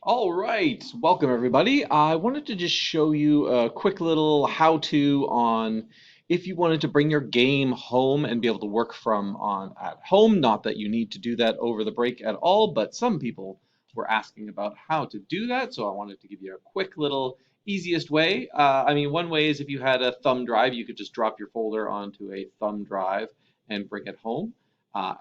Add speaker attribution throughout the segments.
Speaker 1: All right, welcome everybody. I wanted to just show you a quick little how-to on if you wanted to bring your game home and be able to work from on at home. Not that you need to do that over the break at all, but some people were asking about how to do that, so I wanted to give you a quick little easiest way. One way is if you had a thumb drive, you could just drop your folder onto a thumb drive and bring it home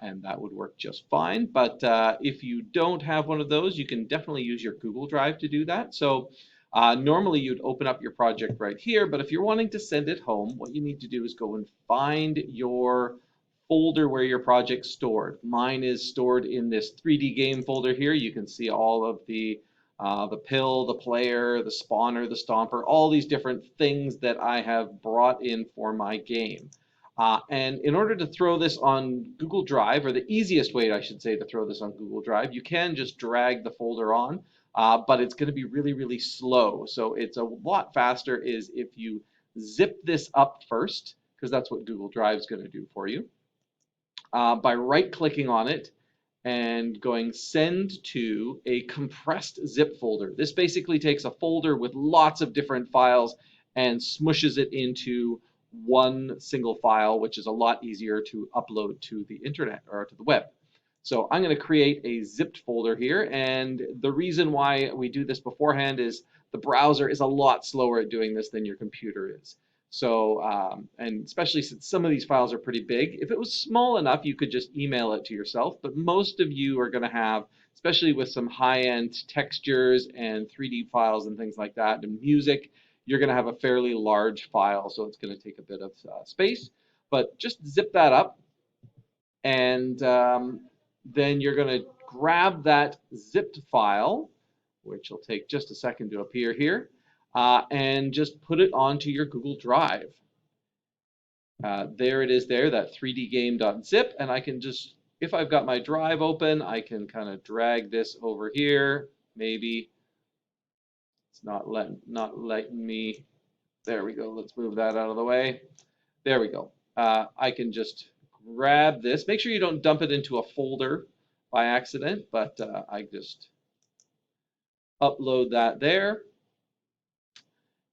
Speaker 1: and that would work just fine. But if you don't have one of those, you can definitely use your Google Drive to do that. So normally you'd open up your project right here, but if you're wanting to send it home, what you need to do is go and find your folder where your project's stored. Mine is stored in this 3D game folder here. You can see all of the pill, the player, the spawner, the stomper, all these different things that I have brought in for my game. And in order to throw this on Google Drive, or the easiest way, I should say, to throw this on Google Drive, you can just drag the folder on, but it's going to be really, really slow. So it's a lot faster is if you zip this up first, because that's what Google Drive is going to do for you, by right-clicking on it and going send to a compressed zip folder. This basically takes a folder with lots of different files and smushes it into one single file, which is a lot easier to upload to the internet or to the web. So I'm going to create a zipped folder here, and the reason why we do this beforehand is the browser is a lot slower at doing this than your computer is. So, and especially since some of these files are pretty big, if it was small enough, you could just email it to yourself. But most of you are going to have, especially with some high-end textures and 3D files and things like that, and music, you're going to have a fairly large file, so it's going to take a bit of space. But just zip that up, and then you're going to grab that zipped file, which will take just a second to appear here, and just put it onto your Google Drive. There it is there, that 3dgame.zip, and I can just, if I've got my drive open, I can kind of drag this over here, maybe. It's not letting me, there we go, let's move that out of the way. There we go. I can just grab this. Make sure you don't dump it into a folder by accident, but I just upload that there,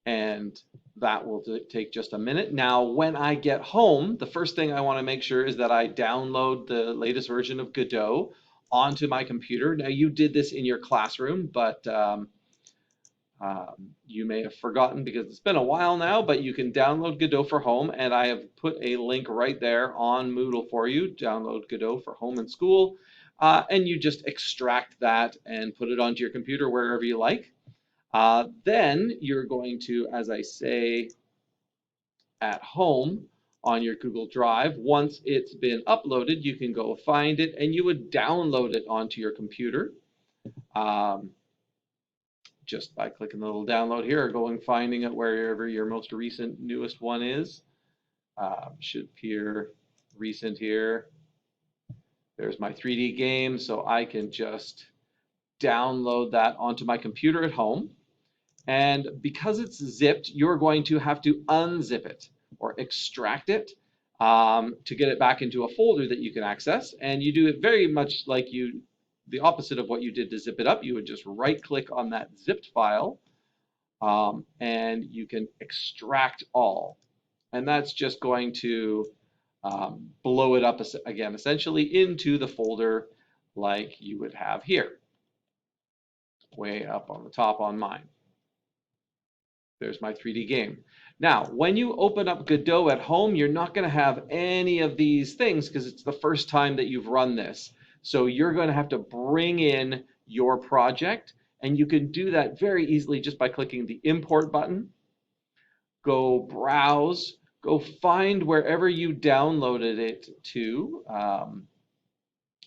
Speaker 1: and that will take just a minute. Now, when I get home, the first thing I want to make sure is that I download the latest version of Godot onto my computer. Now, you did this in your classroom, but you may have forgotten because it's been a while now, but you can download Godot for home, and I have put a link right there on Moodle for you. Download Godot for home and school, and you just extract that and put it onto your computer wherever you like. Then you're going to, as I say, at home on your Google Drive, once it's been uploaded, you can go find it, and you would download it onto your computer. Just by clicking the little download here, or going finding it wherever your most recent, newest one is. Should appear recent here. There's my 3D game, so I can just download that onto my computer at home. And because it's zipped, you're going to have to unzip it or extract it to get it back into a folder that you can access. And you do it very much like the opposite of what you did to zip it up. You would just right-click on that zipped file, and you can extract all. And that's just going to blow it up again, essentially into the folder like you would have here, way up on the top on mine. There's my 3D game. Now, when you open up Godot at home, you're not going to have any of these things because it's the first time that you've run this. So you're going to have to bring in your project, and you can do that very easily just by clicking the import button. Go browse, go find wherever you downloaded it to.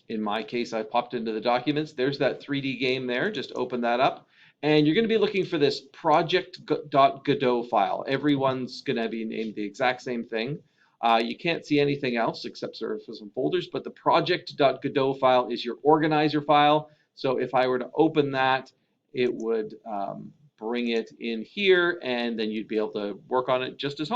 Speaker 1: In my case, I popped into the documents. There's that 3D game there. Just open that up. And you're going to be looking for this project.godot file. Everyone's going to be named the exact same thing. You can't see anything else except sort of for some folders, but the project.godot file is your organizer file. So if I were to open that, it would bring it in here, and then you'd be able to work on it just as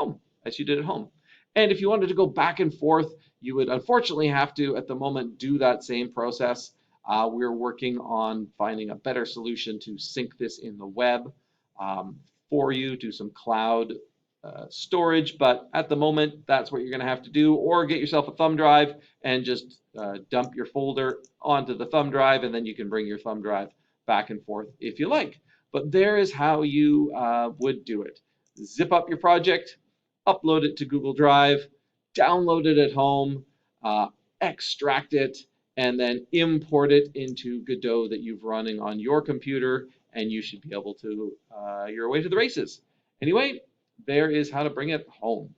Speaker 1: you did at home. And if you wanted to go back and forth, you would unfortunately have to, at the moment, do that same process. We're working on finding a better solution to sync this in the web um, for you, do some cloud storage, but at the moment, that's what you're going to have to do, or get yourself a thumb drive and just dump your folder onto the thumb drive, and then you can bring your thumb drive back and forth if you like. But there is how you would do it. Zip up your project, upload it to Google Drive, download it at home, uh, extract it, and then import it into Godot that you've running on your computer, and you should be able to, you're away to the races. Anyway, there is how to bring it home.